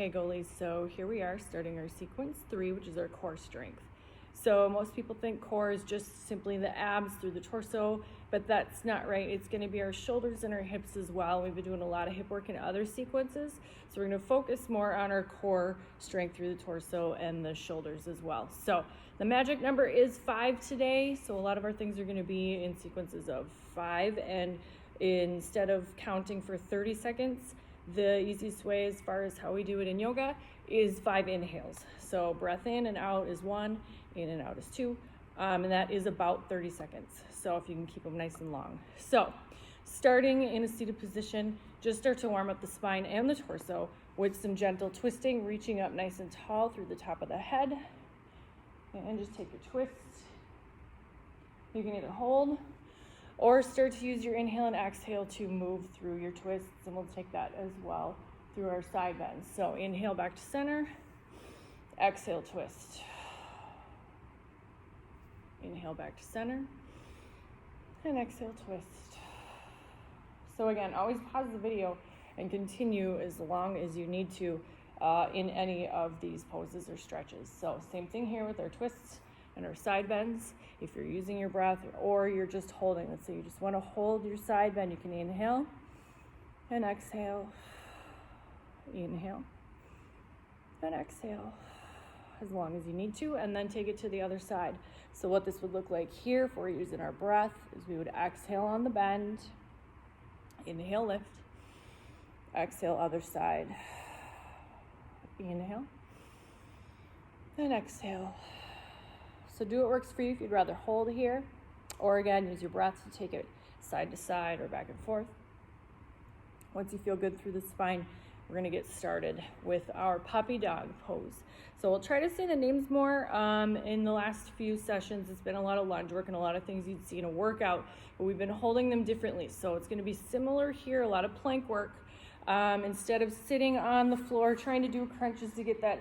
Okay, goalies, so here we are starting our sequence 3, which is our core strength. So most people think core is just simply the abs through the torso, but that's not right. It's going to be our shoulders and our hips as well. We've been doing a lot of hip work in other sequences, so we're going to focus more on our core strength through the torso and the shoulders as well. So the magic number is 5 today, so a lot of our things are going to be in sequences of 5, and instead of counting for 30 seconds, the easiest way as far as how we do it in yoga is 5 inhales. So breath in and out is 1, in and out is 2, and that is about 30 seconds. So if you can keep them nice and long. So starting in a seated position, just start to warm up the spine and the torso with some gentle twisting, reaching up nice and tall through the top of the head. And just take your twist. You can either hold or start to use your inhale and exhale to move through your twists, and we'll take that as well through our side bends. So inhale back to center, exhale twist. Inhale back to center, and exhale twist. So again, always pause the video and continue as long as you need to in any of these poses or stretches. So same thing here with our twists and our side bends. If you're using your breath or you're just holding, let's say you just want to hold your side bend, you can inhale and exhale, inhale and exhale as long as you need to, and then take it to the other side. So what this would look like here if we're using our breath is we would exhale on the bend, inhale, lift, exhale, other side, inhale and exhale. So do what works for you. If you'd rather hold here, or again, use your breath to take it side to side or back and forth. Once you feel good through the spine, we're gonna get started with our puppy dog pose. So we'll try to say the names more. In the last few sessions, it's been a lot of lunge work and a lot of things you'd see in a workout, but we've been holding them differently. So it's gonna be similar here, a lot of plank work. Instead of sitting on the floor trying to do crunches to get that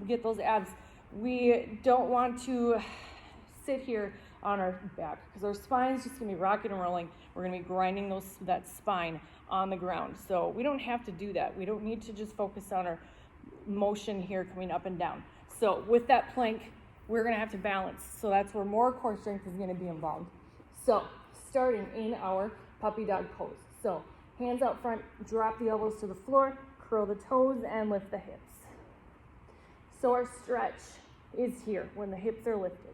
get those abs, we don't want to sit here on our back because our spine's just gonna be rocking and rolling. We're gonna be grinding that spine on the ground. So we don't have to do that. We don't need to just focus on our motion here coming up and down. So with that plank, we're gonna have to balance. So that's where more core strength is gonna be involved. So starting in our puppy dog pose. So hands out front, drop the elbows to the floor, curl the toes and lift the hips. So our stretch is here when the hips are lifted.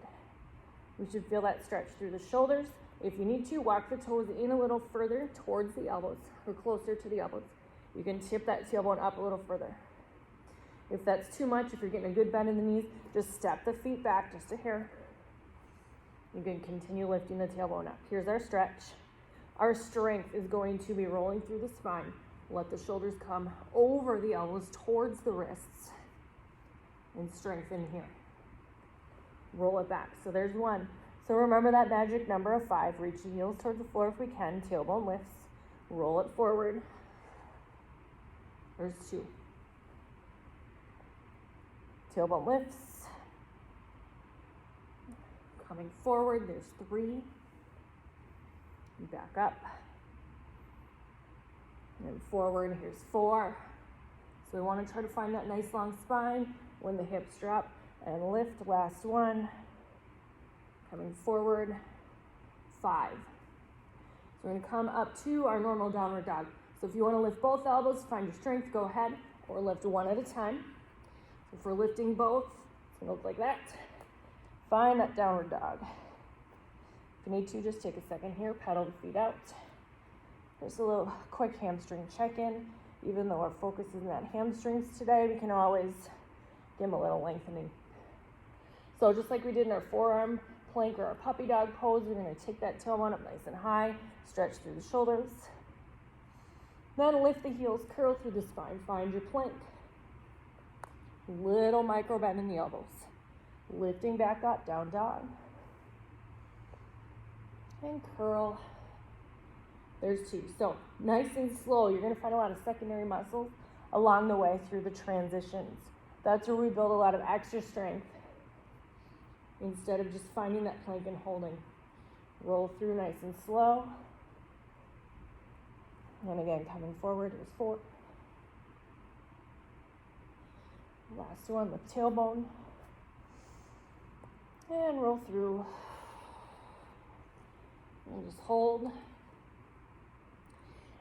We should feel that stretch through the shoulders. If you need to, walk the toes in a little further towards the elbows or closer to the elbows. You can tip that tailbone up a little further. If that's too much, if you're getting a good bend in the knees, just step the feet back just a hair. You can continue lifting the tailbone up. Here's our stretch. Our strength is going to be rolling through the spine. Let the shoulders come over the elbows towards the wrists and strengthen here. Roll it back. So there's 1. So remember that magic number of 5. Reach the heels towards the floor if we can. Tailbone lifts. Roll it forward. There's 2. Tailbone lifts. Coming forward, there's 3. Back up. And then forward, here's 4. So we want to try to find that nice long spine when the hips drop. And lift, last 1. Coming forward, 5. So we're gonna come up to our normal downward dog. So if you wanna lift both elbows, find your strength, go ahead, or lift 1 at a time. So if we're lifting both, it's gonna look like that. Find that downward dog. If you need to, just take a second here, pedal the feet out. There's a little quick hamstring check-in. Even though our focus isn't on hamstrings today, we can always give them a little lengthening. So just like we did in our forearm plank or our puppy dog pose, we're gonna take that tailbone up nice and high, stretch through the shoulders. Then lift the heels, curl through the spine, find your plank. Little micro bend in the elbows. Lifting back up, down dog. And curl. There's 2. So nice and slow. You're gonna find a lot of secondary muscles along the way through the transitions. That's where we build a lot of extra strength instead of just finding that plank and holding. Roll through nice and slow. And again, coming forward is 4. Last one, lift tailbone. And roll through. And just hold.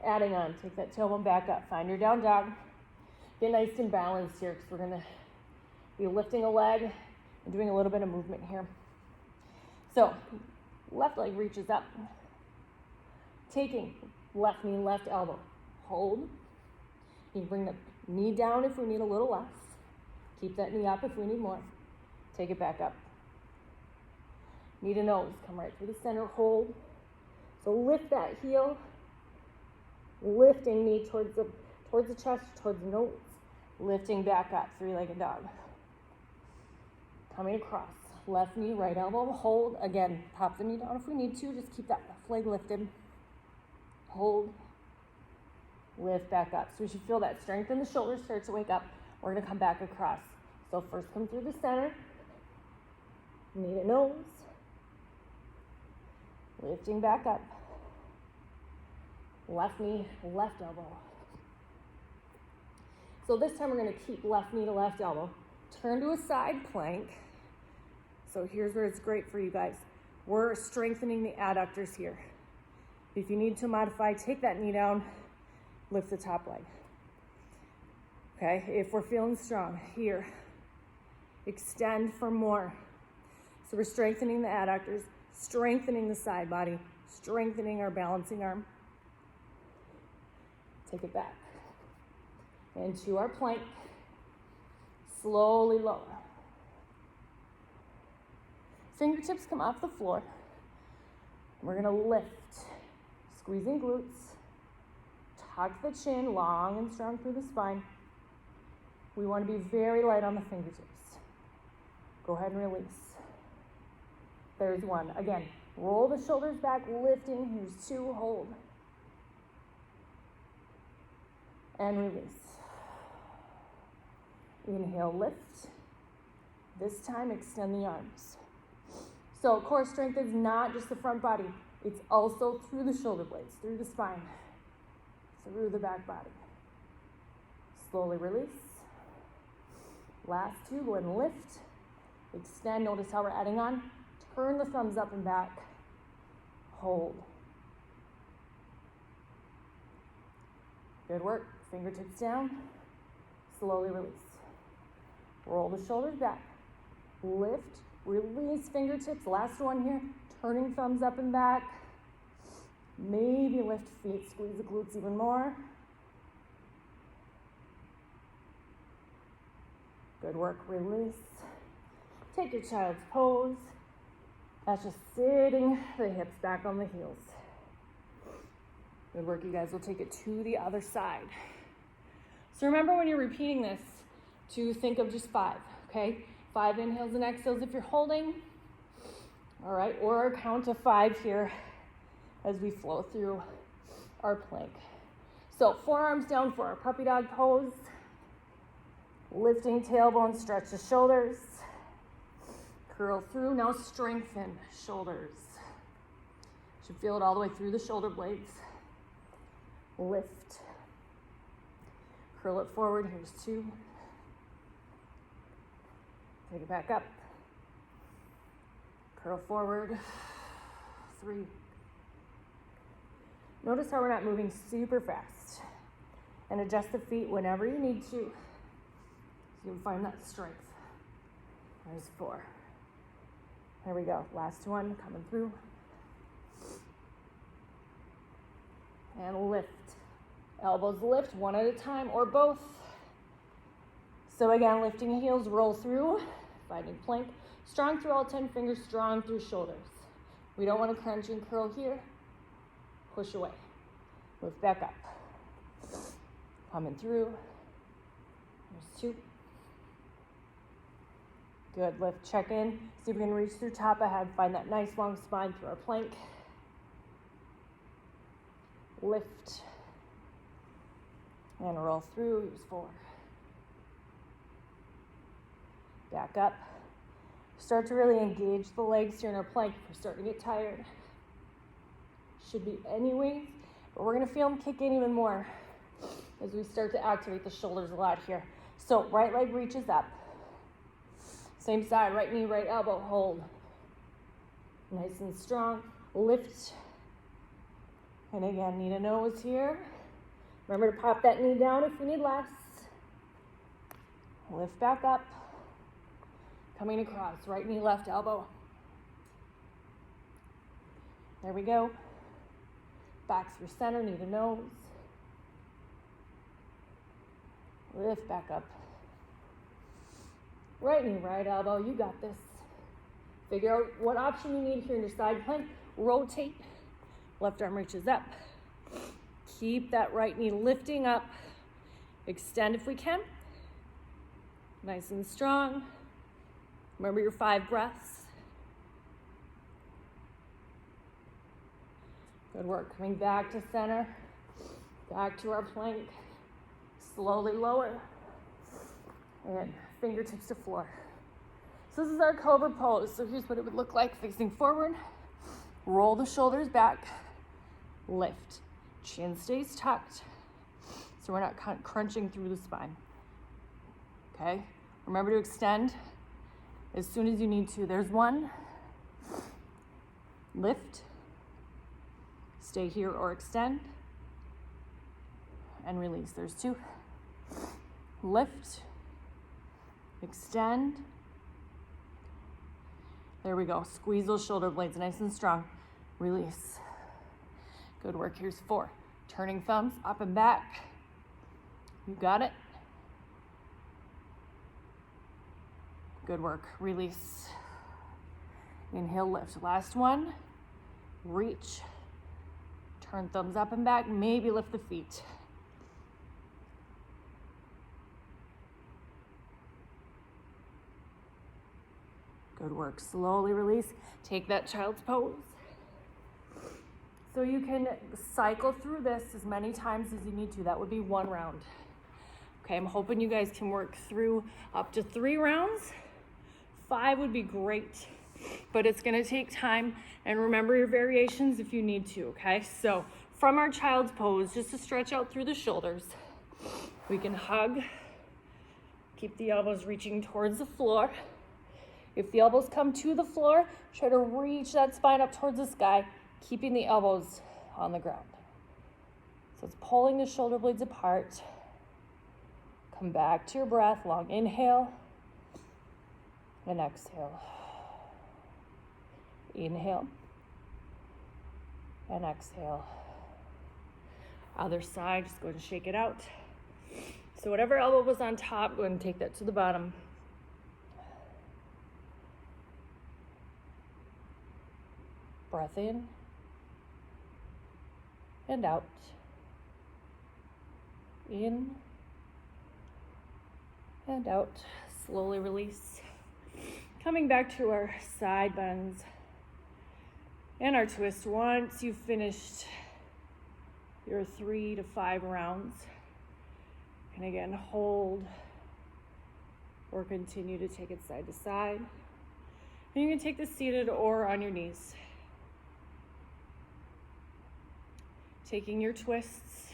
Adding on, take that tailbone back up. Find your down dog. Get nice and balanced here because we're going to be lifting a leg and doing a little bit of movement here. So, left leg reaches up. Taking left knee, left elbow. Hold. You can bring the knee down if we need a little less. Keep that knee up if we need more. Take it back up. Knee to nose. Come right through the center. Hold. So lift that heel. Lifting knee towards the chest, towards the nose. Lifting back up. Three-legged dog. Coming across. Left knee, right elbow. Hold. Again, pop the knee down if we need to. Just keep that left leg lifted. Hold. Lift back up. So we should feel that strength in the shoulders start to wake up. We're going to come back across. So first come through the center. Knee to nose. Lifting back up. Left knee, left elbow. So this time we're going to keep left knee to left elbow. Turn to a side plank. So here's where it's great for you guys. We're strengthening the adductors here. If you need to modify, take that knee down, lift the top leg. Okay, if we're feeling strong, here, extend for more. So we're strengthening the adductors, strengthening the side body, strengthening our balancing arm. Take it back. Into our plank. Slowly lower. Fingertips come off the floor. We're gonna lift. Squeezing glutes. Tuck the chin long and strong through the spine. We want to be very light on the fingertips. Go ahead and release. There's one. Again, roll the shoulders back, lifting. Here's two, hold. And release. Inhale, lift. This time, extend the arms. So core strength is not just the front body. It's also through the shoulder blades, through the spine, through the back body. Slowly release. Last two, go ahead and lift. Extend, notice how we're adding on. Turn the thumbs up and back. Hold. Good work. Fingertips down. Slowly release. Roll the shoulders back. Lift, release fingertips. Last one here. Turning thumbs up and back. Maybe lift feet, squeeze the glutes even more. Good work, release. Take your child's pose. That's just sitting the hips back on the heels. Good work, you guys. We'll take it to the other side. So remember when you're repeating this to think of just 5, okay? 5 inhales and exhales if you're holding. All right, or a count of 5 here as we flow through our plank. So forearms down for our puppy dog pose. Lifting tailbone, stretch the shoulders. Curl through, now strengthen shoulders. Should feel it all the way through the shoulder blades. Lift. Curl it forward, here's 2. Take it back up. Curl forward, 3. Notice how we're not moving super fast. And adjust the feet whenever you need to. So you can find that strength. There's 4. There we go. Last one, coming through. And lift. Elbows lift, one at a time or both. So again, lifting heels, roll through, finding plank. Strong through all 10 fingers, strong through shoulders. We don't want to crunch and curl here. Push away. Lift back up. Coming through. There's 2. Good, lift, check in. See if we can reach through top ahead. Find that nice long spine through our plank. Lift. And roll through, here's 4. Back up. Start to really engage the legs here in our plank if we're starting to get tired. Should be anyways, but we're gonna feel them kick in even more as we start to activate the shoulders a lot here. So right leg reaches up. Same side, right knee, right elbow, hold. Nice and strong, lift. And again, knee to nose here. Remember to pop that knee down if you need less. Lift back up. Coming across, right knee, left elbow. There we go. Back through center, knee to nose. Lift back up. Right knee, right elbow, you got this. Figure out what option you need here in your side plank. Rotate. Left arm reaches up. Keep that right knee lifting up. Extend if we can. Nice and strong. Remember your 5 breaths. Good work. Coming back to center. Back to our plank. Slowly lower. And fingertips to floor. So this is our cobra pose. So here's what it would look like facing forward. Roll the shoulders back. Lift. Chin stays tucked. So we're not crunching through the spine. Okay? Remember to extend as soon as you need to. There's 1. Lift. Stay here or extend. And release. There's 2. Lift. Extend. There we go. Squeeze those shoulder blades nice and strong. Release. Good work. Here's 4. Turning thumbs up and back. You got it. Good work. Release. Inhale, lift. Last one. Reach. Turn thumbs up and back. Maybe lift the feet. Good work. Slowly release. Take that child's pose. So you can cycle through this as many times as you need to. That would be 1 round. Okay, I'm hoping you guys can work through up to 3 rounds. 5 would be great, but it's gonna take time. And remember your variations if you need to, okay? So from our child's pose, just to stretch out through the shoulders, we can hug, keep the elbows reaching towards the floor. If the elbows come to the floor, try to reach that spine up towards the sky, keeping the elbows on the ground. So it's pulling the shoulder blades apart. Come back to your breath, long inhale and exhale. Inhale and exhale. Other side, just go ahead and shake it out. So whatever elbow was on top, go ahead and take that to the bottom. Breath in and out. In and out. Slowly release. Coming back to our side bends and our twist. Once you've finished your 3 to 5 rounds, and again, hold or continue to take it side to side. And you can take this seated or on your knees. Taking your twists.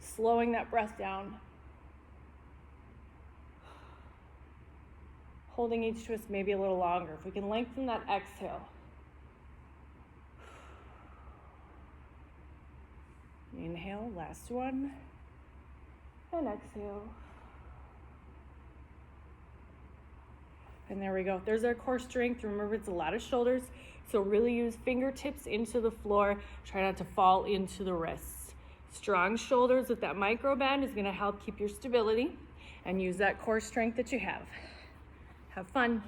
Slowing that breath down. Holding each twist maybe a little longer. If we can lengthen that exhale. Inhale, last one. And exhale. And there we go. There's our core strength. Remember, it's a lot of shoulders, so really use fingertips into the floor. Try not to fall into the wrists. Strong shoulders with that micro bend is going to help keep your stability, and use that core strength that you have. Have fun.